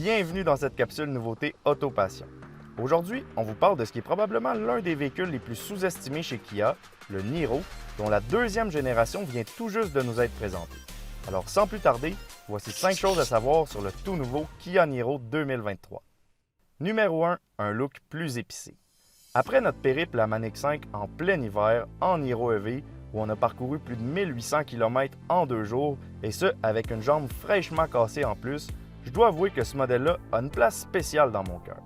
Bienvenue dans cette capsule nouveauté Autopassion. Aujourd'hui, on vous parle de ce qui est probablement l'un des véhicules les plus sous-estimés chez Kia, le Niro, dont la deuxième génération vient tout juste de nous être présentée. Alors sans plus tarder, voici 5 choses à savoir sur le tout nouveau Kia Niro 2023. Numéro 1, un look plus épicé. Après notre périple à Manic 5 en plein hiver en Niro EV, où on a parcouru plus de 1800 km en 2 jours, et ce avec une jambe fraîchement cassée en plus, je dois avouer que ce modèle-là a une place spéciale dans mon cœur.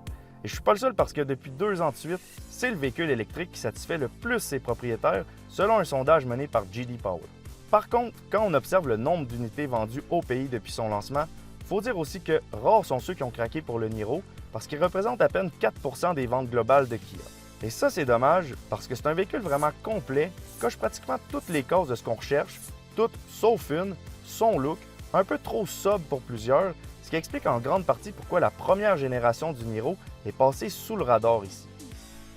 Et je suis pas le seul parce que depuis 2 ans de suite, c'est le véhicule électrique qui satisfait le plus ses propriétaires selon un sondage mené par J.D. Power. Par contre, quand on observe le nombre d'unités vendues au pays depuis son lancement, il faut dire aussi que rares sont ceux qui ont craqué pour le Niro parce qu'il représente à peine 4% des ventes globales de Kia. Et ça, c'est dommage parce que c'est un véhicule vraiment complet, qui coche pratiquement toutes les cases de ce qu'on recherche, toutes sauf une, son look, un peu trop sobre pour plusieurs, ce qui explique en grande partie pourquoi la première génération du Niro est passée sous le radar ici.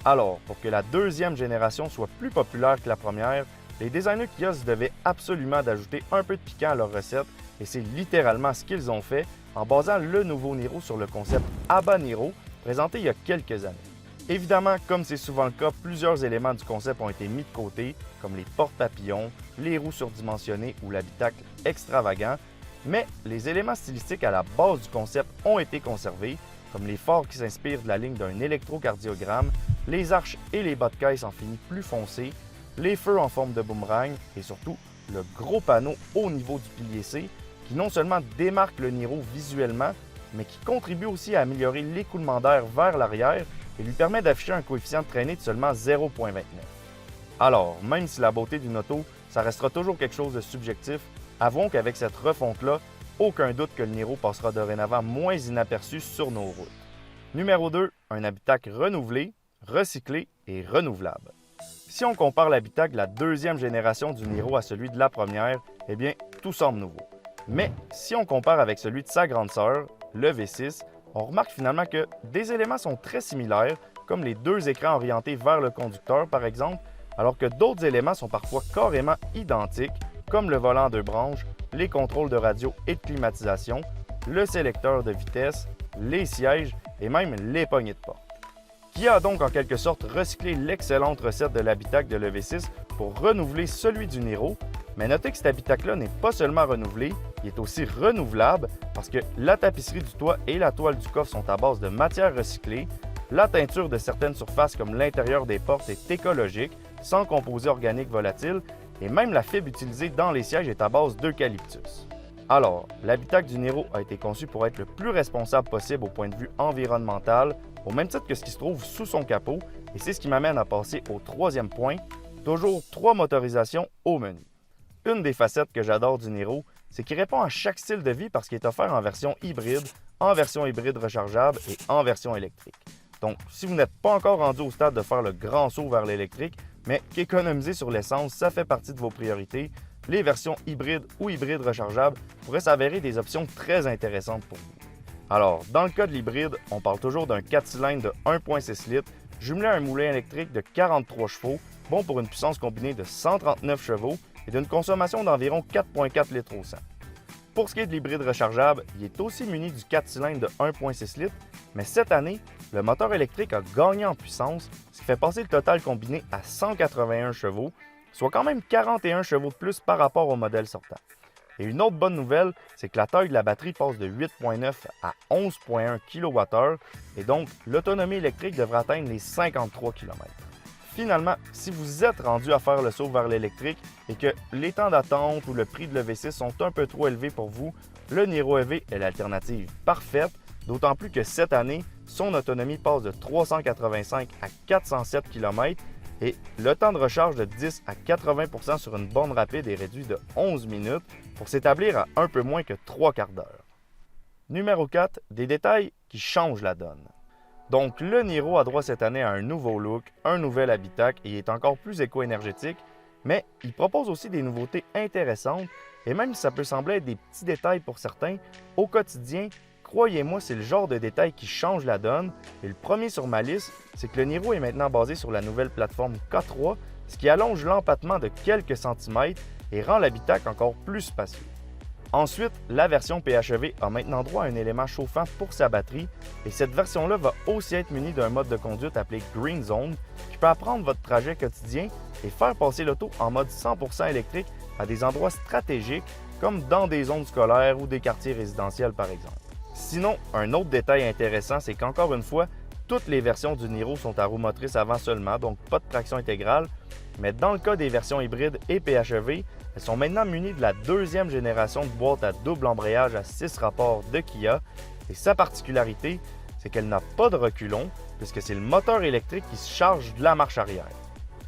Alors, pour que la deuxième génération soit plus populaire que la première, les designers Kia se devaient absolument d'ajouter un peu de piquant à leur recette, et c'est littéralement ce qu'ils ont fait en basant le nouveau Niro sur le concept Habanero, présenté il y a quelques années. Évidemment, comme c'est souvent le cas, plusieurs éléments du concept ont été mis de côté, comme les portes papillons, les roues surdimensionnées ou l'habitacle extravagant, mais les éléments stylistiques à la base du concept ont été conservés, comme les phares qui s'inspirent de la ligne d'un électrocardiogramme, les arches et les bas de caisse en fini plus foncé, les feux en forme de boomerang et surtout le gros panneau au niveau du pilier C qui non seulement démarque le Niro visuellement, mais qui contribue aussi à améliorer l'écoulement d'air vers l'arrière et lui permet d'afficher un coefficient de traînée de seulement 0,29. Alors, même si la beauté d'une auto, ça restera toujours quelque chose de subjectif, avouons qu'avec cette refonte-là, aucun doute que le Niro passera dorénavant moins inaperçu sur nos routes. Numéro 2, un habitacle renouvelé, recyclé et renouvelable. Si on compare l'habitacle de la deuxième génération du Niro à celui de la première, eh bien, tout semble nouveau. Mais si on compare avec celui de sa grande sœur, le V6, on remarque finalement que des éléments sont très similaires, comme les 2 écrans orientés vers le conducteur par exemple, alors que d'autres éléments sont parfois carrément identiques, comme le volant à 2 branches, les contrôles de radio et de climatisation, le sélecteur de vitesse, les sièges et même les poignées de porte. Kia a donc en quelque sorte recyclé l'excellente recette de l'habitacle de l'EV6 pour renouveler celui du Niro, mais notez que cet habitacle-là n'est pas seulement renouvelé, il est aussi renouvelable parce que la tapisserie du toit et la toile du coffre sont à base de matières recyclées, la teinture de certaines surfaces comme l'intérieur des portes est écologique, sans composés organiques volatiles, et même la fibre utilisée dans les sièges est à base d'eucalyptus. Alors, l'habitacle du Niro a été conçu pour être le plus responsable possible au point de vue environnemental, au même titre que ce qui se trouve sous son capot, et c'est ce qui m'amène à passer au 3e point, toujours 3 motorisations au menu. Une des facettes que j'adore du Niro, c'est qu'il répond à chaque style de vie parce qu'il est offert en version hybride rechargeable et en version électrique. Donc, si vous n'êtes pas encore rendu au stade de faire le grand saut vers l'électrique, mais qu'économiser sur l'essence, ça fait partie de vos priorités, les versions hybrides ou hybrides rechargeables pourraient s'avérer des options très intéressantes pour vous. Alors, dans le cas de l'hybride, on parle toujours d'un 4 cylindres de 1,6 litres, jumelé à un moulin électrique de 43 chevaux, bon pour une puissance combinée de 139 chevaux et d'une consommation d'environ 4,4 litres au 100. Pour ce qui est de l'hybride rechargeable, il est aussi muni du 4 cylindres de 1,6 litres, mais cette année, le moteur électrique a gagné en puissance, ce qui fait passer le total combiné à 181 chevaux, soit quand même 41 chevaux de plus par rapport au modèle sortant. Et une autre bonne nouvelle, c'est que la taille de la batterie passe de 8,9 à 11,1 kWh, et donc l'autonomie électrique devrait atteindre les 53 km. Finalement, si vous êtes rendu à faire le saut vers l'électrique et que les temps d'attente ou le prix de l'EV6 sont un peu trop élevés pour vous, le Niro EV est l'alternative parfaite, d'autant plus que cette année, son autonomie passe de 385 à 407 km et le temps de recharge de 10 à 80% sur une borne rapide est réduit de 11 minutes pour s'établir à un peu moins que 3 quarts d'heure. Numéro 4, des détails qui changent la donne. Donc, le Niro a droit cette année à un nouveau look, un nouvel habitacle et est encore plus éco-énergétique, mais il propose aussi des nouveautés intéressantes et même si ça peut sembler être des petits détails pour certains, au quotidien, croyez-moi, c'est le genre de détail qui change la donne et le premier sur ma liste, c'est que le Niro est maintenant basé sur la nouvelle plateforme K3, ce qui allonge l'empattement de quelques centimètres et rend l'habitacle encore plus spacieux. Ensuite, la version PHEV a maintenant droit à un élément chauffant pour sa batterie et cette version-là va aussi être munie d'un mode de conduite appelé Green Zone qui peut apprendre votre trajet quotidien et faire passer l'auto en mode 100% électrique à des endroits stratégiques comme dans des zones scolaires ou des quartiers résidentiels par exemple. Sinon, un autre détail intéressant, c'est qu'encore une fois, toutes les versions du Niro sont à roue motrice avant seulement, donc pas de traction intégrale, mais dans le cas des versions hybrides et PHEV, elles sont maintenant munies de la deuxième génération de boîte à double embrayage à 6 rapports de Kia et sa particularité, c'est qu'elle n'a pas de reculon puisque c'est le moteur électrique qui se charge de la marche arrière.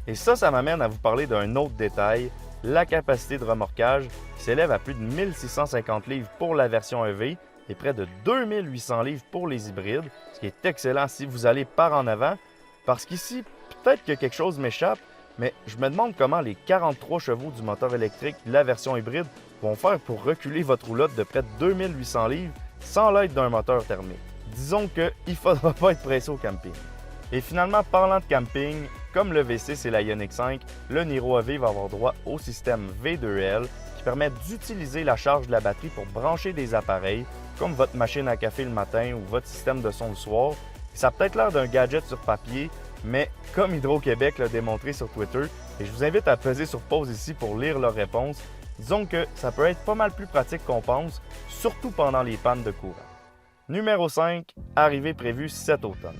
Et ça m'amène à vous parler d'un autre détail, la capacité de remorquage qui s'élève à plus de 1650 livres pour la version EV et près de 2800 livres pour les hybrides, ce qui est excellent si vous allez par en avant, parce qu'ici, peut-être que quelque chose m'échappe, mais je me demande comment les 43 chevaux du moteur électrique de la version hybride vont faire pour reculer votre roulotte de près de 2800 livres sans l'aide d'un moteur thermique. Disons qu'il ne faudra pas être pressé au camping. Et finalement, parlant de camping, comme le V6 et la Ioniq 5, le Niro EV va avoir droit au système V2L qui permet d'utiliser la charge de la batterie pour brancher des appareils comme votre machine à café le matin ou votre système de son le soir. Ça a peut-être l'air d'un gadget sur papier, mais comme Hydro-Québec l'a démontré sur Twitter, et je vous invite à peser sur pause ici pour lire leurs réponses, disons que ça peut être pas mal plus pratique qu'on pense, surtout pendant les pannes de courant. Numéro 5, arrivée prévue cet automne.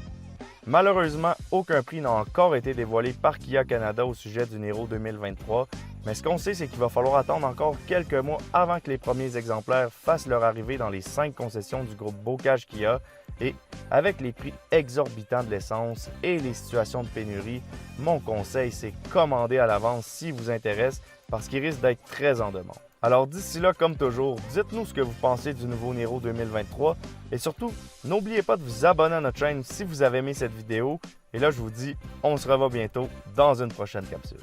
Malheureusement, aucun prix n'a encore été dévoilé par Kia Canada au sujet du Niro 2023, mais ce qu'on sait, c'est qu'il va falloir attendre encore quelques mois avant que les premiers exemplaires fassent leur arrivée dans les 5 concessions du groupe Bocage Kia. Et avec les prix exorbitants de l'essence et les situations de pénurie, mon conseil, c'est commander à l'avance s'il vous intéresse parce qu'il risque d'être très en demande. Alors d'ici là, comme toujours, dites-nous ce que vous pensez du nouveau Niro 2023 et surtout, n'oubliez pas de vous abonner à notre chaîne si vous avez aimé cette vidéo. Et là, je vous dis, on se revoit bientôt dans une prochaine capsule.